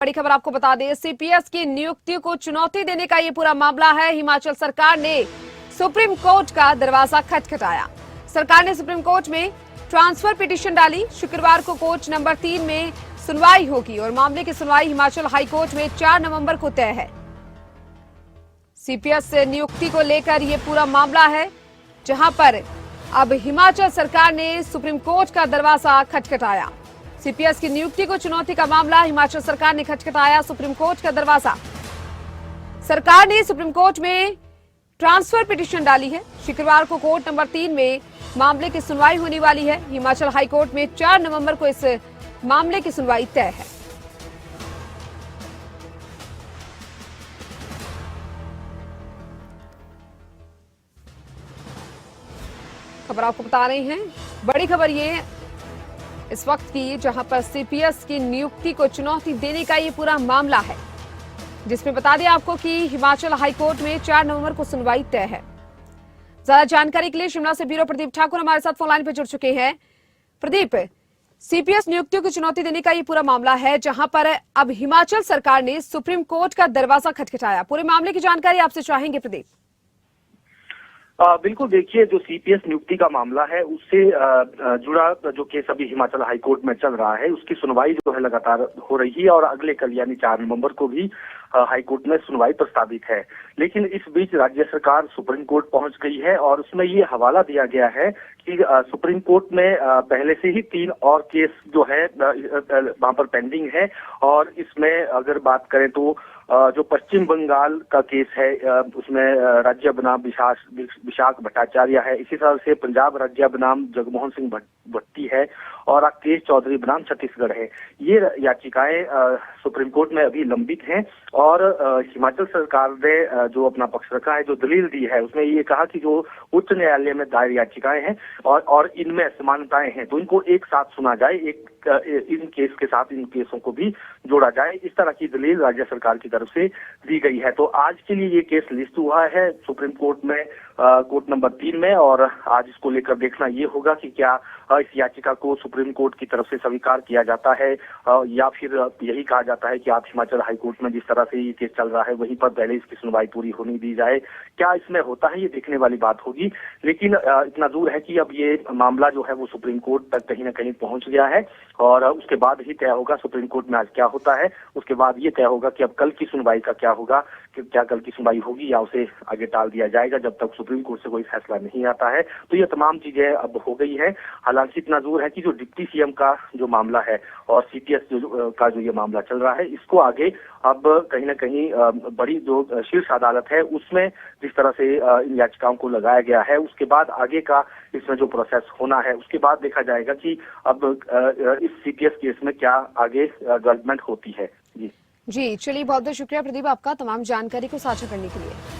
बड़ी खबर आपको बता दें, सीपीएस की नियुक्ति को चुनौती देने का ये पूरा मामला है। हिमाचल सरकार ने सुप्रीम कोर्ट का दरवाजा खटखटाया। सरकार ने सुप्रीम कोर्ट में ट्रांसफर पिटीशन डाली। शुक्रवार को कोर्ट नंबर 3 में सुनवाई होगी और मामले की सुनवाई हिमाचल हाईकोर्ट में 4 नवंबर को तय है। सीपीएस नियुक्ति को लेकर यह पूरा मामला है, जहां पर अब हिमाचल सरकार ने सुप्रीम कोर्ट का दरवाजा खटखटाया। सीपीएस की नियुक्ति को चुनौती का मामला, हिमाचल सरकार ने खटखटाया सुप्रीम कोर्ट का दरवाजा। सरकार ने सुप्रीम कोर्ट में ट्रांसफर पिटीशन डाली है। शुक्रवार को कोर्ट नंबर 3 में मामले की सुनवाई होने वाली है। हिमाचल हाईकोर्ट में 4 नवंबर को इस मामले की सुनवाई तय है। खबर आपको बता रहे हैं, बड़ी खबर ये इस वक्त की, जहां पर सीपीएस की नियुक्ति को चुनौती देने का ये पूरा मामला है, जिसमें बता दें आपको कि हिमाचल हाईकोर्ट में 4 नवंबर को सुनवाई तय है। ज्यादा जानकारी के लिए शिमला से ब्यूरो प्रदीप ठाकुर हमारे साथ फोन लाइन पर जुड़ चुके हैं। प्रदीप, सीपीएस नियुक्तियों की चुनौती देने का ये पूरा मामला है, जहां पर अब हिमाचल सरकार ने सुप्रीम कोर्ट का दरवाजा खटखटाया। पूरे मामले की जानकारी आपसे चाहेंगे प्रदीप। बिल्कुल, देखिए, जो सीपीएस नियुक्ति का मामला है उससे जुड़ा जो केस अभी हिमाचल हाईकोर्ट में चल रहा है, उसकी सुनवाई जो है लगातार हो रही है और अगले कल यानी 4 नवंबर को भी हाईकोर्ट में सुनवाई प्रस्तावित है। लेकिन इस बीच राज्य सरकार सुप्रीम कोर्ट पहुंच गई है और उसमें ये हवाला दिया गया है कि सुप्रीम कोर्ट में पहले से ही 3 और केस जो है वहां पर पेंडिंग है। और इसमें अगर बात करें तो जो पश्चिम बंगाल का केस है उसमें राज्य बनाम विशाख भट्टाचार्य है। इसी तरह से पंजाब राज्य बनाम जगमोहन सिंह भट्टी है और राकेश चौधरी बनाम छत्तीसगढ़ है। ये याचिकाएं सुप्रीम कोर्ट में अभी लंबित हैं और हिमाचल सरकार ने जो अपना पक्ष रखा है, जो दलील दी है, उसमें ये कहा कि जो उच्च न्यायालय में दायर याचिकाएं हैं और इनमें समानताएं हैं तो इनको एक साथ सुना जाए, इन केस के साथ इन केसों को भी जोड़ा जाए। इस तरह की दलील राज्य सरकार की तरफ से दी गई है। तो आज के लिए ये केस लिस्ट हुआ है सुप्रीम कोर्ट में, कोर्ट नंबर 3 में, और आज इसको लेकर देखना ये होगा कि क्या इस याचिका को सुप्रीम कोर्ट की तरफ से स्वीकार किया जाता है या फिर यही कहा जाता है कि आप हिमाचल हाईकोर्ट में जिस तरह से ये केस चल रहा है वहीं पर पहले इसकी सुनवाई पूरी होने दी जाए। क्या इसमें होता है ये देखने वाली बात होगी। लेकिन इतना दूर है कि अब ये मामला जो है वो सुप्रीम कोर्ट तक कहीं ना कहीं पहुंच गया है और उसके बाद ही तय होगा सुप्रीम कोर्ट में आज क्या होता है। उसके बाद ये तय होगा कि अब कल की सुनवाई का क्या होगा, कि क्या कल की सुनवाई होगी या उसे आगे टाल दिया जाएगा जब तक सुप्रीम कोर्ट से कोई फैसला नहीं आता है। तो ये तमाम चीजें अब हो गई है। हालांकि इतना दूर है कि जो डिप्टी सीएम का जो मामला है और सीपीएस का जो ये मामला चल रहा है, इसको आगे अब कहीं ना कहीं बड़ी जो शीर्ष अदालत है उसमें जिस तरह से इन याचिकाओं को लगाया गया है, उसके बाद आगे का इसमें जो प्रोसेस होना है उसके बाद देखा जाएगा कि अब इस सीपीएस केस में क्या आगे डेवलपमेंट होती है। जी, चलिए, बहुत बहुत शुक्रिया प्रदीप आपका तमाम जानकारी को साझा करने के लिए।